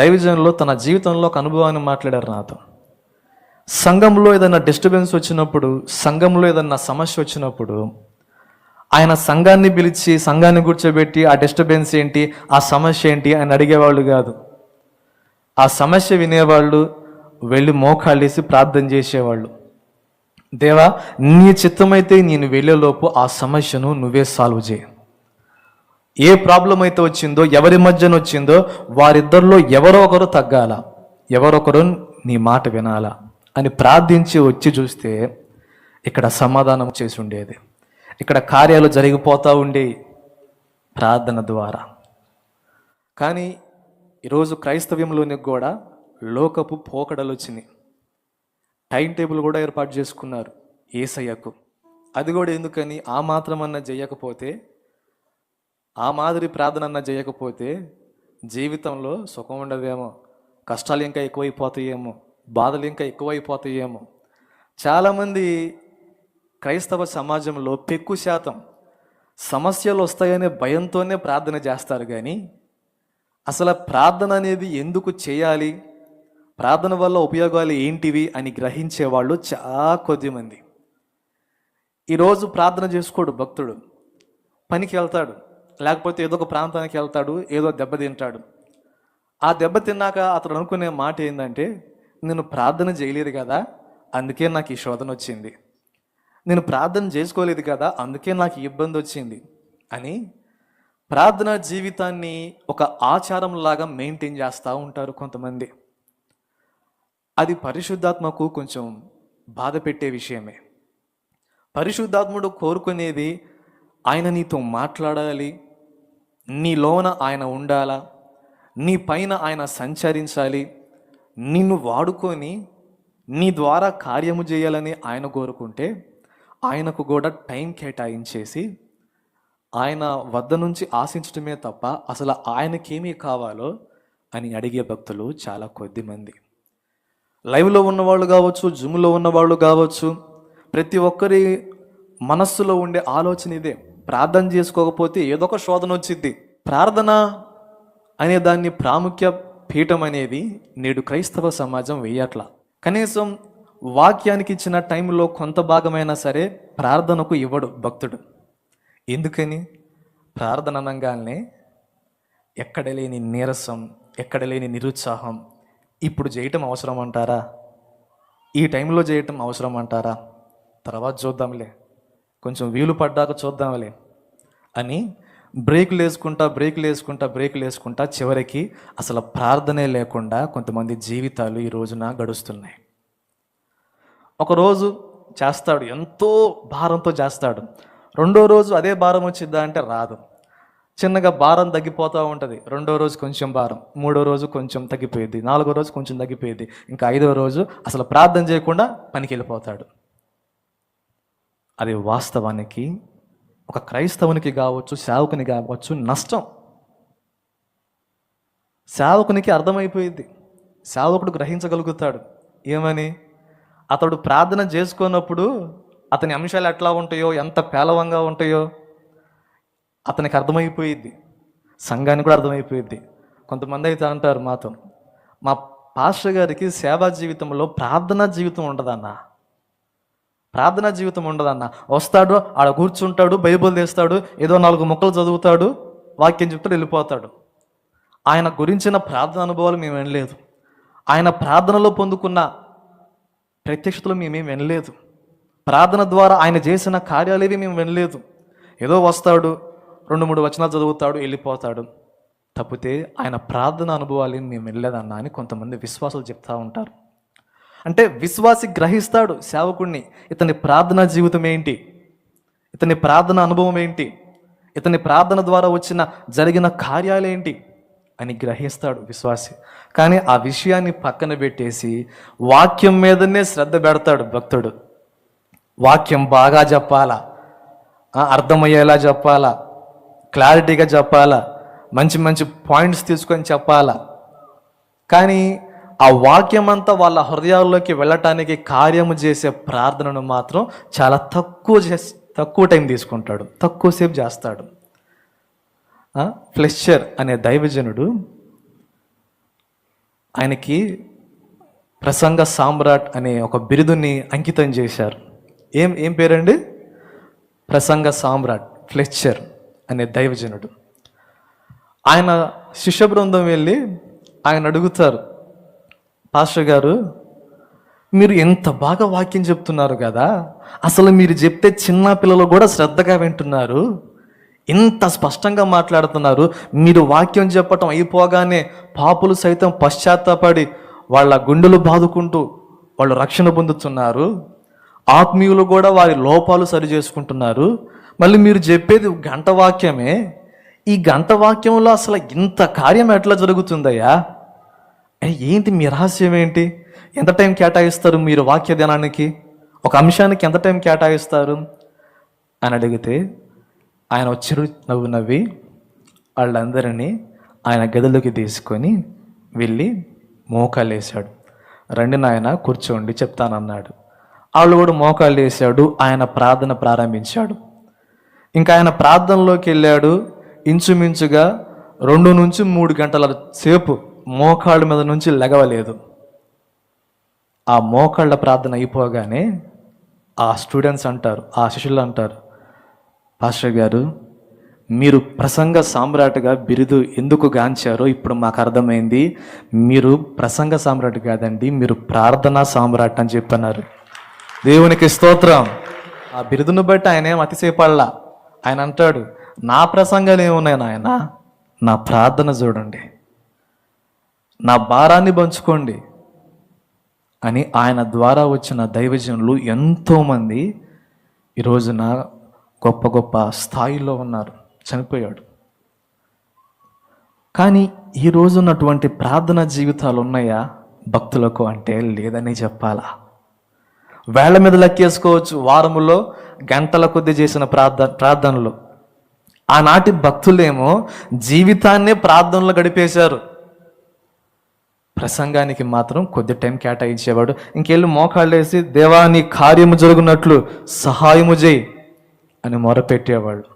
దైవజనులు తన జీవితంలో ఒక అనుభవాన్ని మాట్లాడారు నాతో. సంఘంలో ఏదైనా డిస్టర్బెన్స్ వచ్చినప్పుడు, సంఘంలో ఏదైనా సమస్య వచ్చినప్పుడు ఆయన సంఘాన్ని పిలిచి, సంఘాన్ని కూర్చోబెట్టి ఆ డిస్టర్బెన్స్ ఏంటి, ఆ సమస్య ఏంటి అని అడిగేవాళ్ళు కాదు. ఆ సమస్య వినేవాళ్ళు, వెళ్ళి మోకాళ్ళేసి ప్రార్థన చేసేవాళ్ళు. దేవా, నీ చిత్తమైతే నేను వెళ్ళేలోపు ఆ సమస్యను నువ్వే సాల్వ్ చేయి. ఏ ప్రాబ్లం అయితే వచ్చిందో, ఎవరి మధ్యన వచ్చిందో వారిద్దరిలో ఎవరో ఒకరు తగ్గాల, ఎవరొకరు నీ మాట వినాలా అని ప్రార్థించి వచ్చి చూస్తే ఇక్కడ సమాధానం చేసి ఉండేది. ఇక్కడ కార్యాలు జరిగిపోతూ ఉండేవి ప్రార్థన ద్వారా. కానీ ఈరోజు క్రైస్తవ్యంలోనికి కూడా లోకపు పోకడలు వచ్చినాయి. టైం టేబుల్ కూడా ఏర్పాటు చేసుకున్నారు యేసయ్యకు. అది కూడా ఎందుకని, ఆ మాత్రం అన్న చేయకపోతే, ఆ మాదిరి ప్రార్థన అన్న చేయకపోతే జీవితంలో సుఖం ఉండదేమో, కష్టాలు ఇంకా ఎక్కువైపోతాయేమో, బాధలు ఇంకా ఎక్కువైపోతాయేమో. చాలామంది క్రైస్తవ సమాజంలో పెక్కు శాతం సమస్యలు వస్తాయనే భయంతోనే ప్రార్థన చేస్తారు. కానీ అసలు ప్రార్థన అనేది ఎందుకు చేయాలి, ప్రార్థన వల్ల ఉపయోగాలు ఏంటివి అని గ్రహించేవాళ్ళు చాలా కొద్దిమంది. ఈరోజు ప్రార్థన చేసుకోడు భక్తుడు, పనికి వెళ్తాడు, లేకపోతే ఏదో ఒక ప్రాంతానికి వెళ్తాడు, ఏదో దెబ్బతింటాడు. ఆ దెబ్బ తిన్నాక అతడు అనుకునే మాట ఏంటంటే, నేను ప్రార్థన చేయలేదు కదా అందుకే నాకు ఈ శోధన వచ్చింది, నేను ప్రార్థన చేసుకోలేదు కదా అందుకే నాకు ఈ ఇబ్బంది వచ్చింది అని ప్రార్థనా జీవితాన్ని ఒక ఆచారంలాగా మెయింటైన్ చేస్తూ ఉంటారు కొంతమంది. అది పరిశుద్ధాత్మకు కొంచెం బాధ పెట్టే విషయమే. పరిశుద్ధాత్ముడు కోరుకునేది ఆయన నీతో మాట్లాడాలి, నీలోన ఆయన ఉండాలా, నీ పైన ఆయన సంచరించాలి, నిన్ను వాడుకొని నీ ద్వారా కార్యము చేయాలని ఆయన కోరుకుంటే ఆయనకు కూడా టైం కేటాయించేసి ఆయన వద్ద నుంచి ఆశించడమే తప్ప అసలు ఆయనకేమీ కావాలో అని అడిగే భక్తులు చాలా కొద్ది మంది. లైవ్లో ఉన్నవాళ్ళు కావచ్చు, జూమ్లో ఉన్నవాళ్ళు కావచ్చు, ప్రతి ఒక్కరి మనస్సులో ఉండే ఆలోచన ఇదే. ప్రార్థన చేసుకోకపోతే ఏదో ఒక శోధన వచ్చింది. ప్రార్థన అనే దాన్ని ప్రాముఖ్య పీఠం అనేది నేడు క్రైస్తవ సమాజం వేయట్లా. కనీసం వాక్యానికి ఇచ్చిన టైంలో కొంత భాగమైనా సరే ప్రార్థనకు ఇవ్వడు భక్తుడు. ఎందుకని? ప్రార్థన అనగానే ఎక్కడ లేని నీరసం, ఎక్కడ లేని నిరుత్సాహం. ఇప్పుడు చేయటం అవసరం అంటారా? ఈ టైంలో చేయటం అవసరం అంటారా? తర్వాత చూద్దాంలే, కొంచెం వీలు పడ్డాక చూద్దాంలే అని బ్రేకులు వేసుకుంటా చివరికి అసలు ప్రార్థనే లేకుండా కొంతమంది జీవితాలు ఈ రోజున గడుస్తున్నాయి. ఒకరోజు చేస్తాడు, ఎంతో భారంతో చేస్తాడు. రెండో రోజు అదే భారం వచ్చిద్దా అంటే రాదు. చిన్నగా భారం తగ్గిపోతూ ఉంటుంది. రెండో రోజు కొంచెం భారం, మూడో రోజు కొంచెం తగ్గిపోయింది, నాలుగో రోజు కొంచెం తగ్గిపోయింది, ఇంకా ఐదో రోజు అసలు ప్రార్థన చేయకుండా పనికి వెళ్ళిపోతాడు. అది వాస్తవానికి ఒక క్రైస్తవునికి కావచ్చు, సేవకుని కావచ్చు నష్టం. సేవకునికి అర్థమైపోయింది, సేవకుడు గ్రహించగలుగుతాడు. ఏమని? అతడు ప్రార్థన చేసుకున్నప్పుడు అతని అంశాలు ఎట్లా ఉంటాయో, ఎంత పేలవంగా ఉంటాయో అతనికి అర్థమైపోయిద్ది, సంఘానికి కూడా అర్థమైపోయిద్ది. కొంతమంది అయితే అంటారు మాతో, మా పాస్టర్ గారికి సేవా జీవితంలో ప్రార్థనా జీవితం ఉండదన్నా, ప్రార్థనా జీవితం ఉండదన్న. వస్తాడు, ఆడ కూర్చుంటాడు, బైబిల్ తీస్తాడు, ఏదో 4 ముక్కలు చదువుతాడు, వాక్యం చెప్తాడు, వెళ్ళిపోతాడు. ఆయన గురించిన ప్రార్థన అనుభవాలు మేము వినలేదు, ఆయన ప్రార్థనలో పొందుకున్న ప్రత్యక్షతలు మేమేం వినలేదు, ప్రార్థన ద్వారా ఆయన చేసిన కార్యాలేవి మేము వినలేదు. ఏదో వస్తాడు, 2-3 వచనాలు చదువుతాడు, వెళ్ళిపోతాడు. తప్పితే ఆయన ప్రార్థన అనుభవాలు మేము వినలేదన్నా అని కొంతమంది విశ్వాసాలు చెప్తూ ఉంటారు. అంటే విశ్వాసి గ్రహిస్తాడు సేవకుడిని, ఇతని ప్రార్థనా జీవితం ఏంటి, ఇతని ప్రార్థన అనుభవం ఏంటి, ఇతని ప్రార్థన ద్వారా జరిగిన కార్యాలేంటి అని గ్రహిస్తాడు విశ్వాసి. కానీ ఆ విషయాన్ని పక్కన పెట్టేసి వాక్యం మీదనే శ్రద్ధ పెడతాడు భక్తుడు. వాక్యం బాగా చెప్పాలా, అర్థమయ్యేలా చెప్పాలా, క్లారిటీగా చెప్పాలా, మంచి మంచి పాయింట్స్ తీసుకొని చెప్పాలా. కానీ ఆ వాక్యం అంతా వాళ్ళ హృదయాల్లోకి వెళ్ళటానికి కార్యము చేసే ప్రార్థనను మాత్రం చాలా తక్కువ టైం తీసుకుంటాడు, తక్కువసేపు చేస్తాడు. ఫ్లెషర్ అనే దైవజనుడు ఆయనకి ప్రసంగ సామ్రాట్ అనే ఒక బిరుదుని అంకితం చేశారు. ఏం పేరండి? ప్రసంగ సామ్రాట్ ఫ్లెచ్చర్ అనే దైవజనుడు. ఆయన శిష్య బృందం వెళ్ళి ఆయన అడుగుతారు, పాస్టర్ గారు మీరు ఎంత బాగా వాక్యం చెప్తున్నారు కదా, అసలు మీరు చెప్తే చిన్న పిల్లలు కూడా శ్రద్ధగా వింటున్నారు, ఇంత స్పష్టంగా మాట్లాడుతున్నారు, మీరు వాక్యం చెప్పటం అయిపోగానే పాపులు సైతం పశ్చాత్తాపడి వాళ్ళ గుండెలు బాదుకుంటూ వాళ్ళు రక్షణ పొందుతున్నారు, ఆత్మీయులు కూడా వారి లోపాలు సరి చేసుకుంటున్నారు, మళ్ళీ మీరు చెప్పేది గంట వాక్యమే, ఈ గంట వాక్యంలో అసలు ఇంత కార్యం ఎట్లా జరుగుతుందయ్యా? ఏంటి మీ రహస్యం ఏంటి? ఎంత టైం కేటాయిస్తారు మీరు వాక్య ధ్యానానికి? ఒక అంశానికి ఎంత టైం కేటాయిస్తారు అని అడిగితే ఆయన చిరు నవ్వు నవ్వి వాళ్ళందరినీ ఆయన గదిలోకి తీసుకొని వెళ్ళి మోకాళ్ళు వేశాడు. రండి నాయన కూర్చోండి చెప్తానన్నాడు. వాళ్ళు కూడా మోకాళ్ళు వేశాడు. ఆయన ప్రార్థన ప్రారంభించాడు. ఇంకా ఆయన ప్రార్థనలోకి వెళ్ళాడు. ఇంచుమించుగా 2 నుంచి 3 గంటల సేపు మోకాళ్ళ మీద నుంచి లెగవలేదు. ఆ మోకాళ్ళ ప్రార్థన అయిపోగానే ఆ స్టూడెంట్స్ అంటారు, ఆ శిష్యులు అంటారు, పాస్టర్ గారు మీరు ప్రసంగ సామ్రాట్గా బిరుదు ఎందుకు గాంచారో ఇప్పుడు మాకు అర్థమైంది. మీరు ప్రసంగ సామ్రాట్ కాదండి, మీరు ప్రార్థనా సామ్రాట్ అని చెప్పన్నారు. దేవునికి స్తోత్రం. ఆ బిరుదును బట్టి ఆయన ఏం అతిశయపడలా. ఆయన అంటాడు, నా ప్రసంగాలు ఏమున్నాయి నాయన, నా ప్రార్థన చూడండి, నా భారాన్ని పంచుకోండి అని ఆయన ద్వారా వచ్చిన దైవజనులు ఎంతోమంది ఈ రోజున గొప్ప గొప్ప స్థాయిలో ఉన్నారు. చనిపోయాడు. కానీ ఈ రోజు ఉన్నటువంటి ప్రార్థన జీవితాలు ఉన్నాయా భక్తులకు అంటే లేదని చెప్పాలా. వేళ్ల మీద లెక్కేసుకోవచ్చు వారములో గంటల కొద్ది చేసిన ప్రార్థనలు. ఆనాటి భక్తులేమో జీవితాన్నే ప్రార్థనలు గడిపేశారు. ప్రసంగానికి మాత్రం కొద్ది టైం కేటాయించేవాడు. ఇంకెళ్ళి మోకాళ్ళేసి దేవా నీ కార్యము జరుగునట్లు సహాయము చేయి అని మొరపెట్టేవాళ్ళు.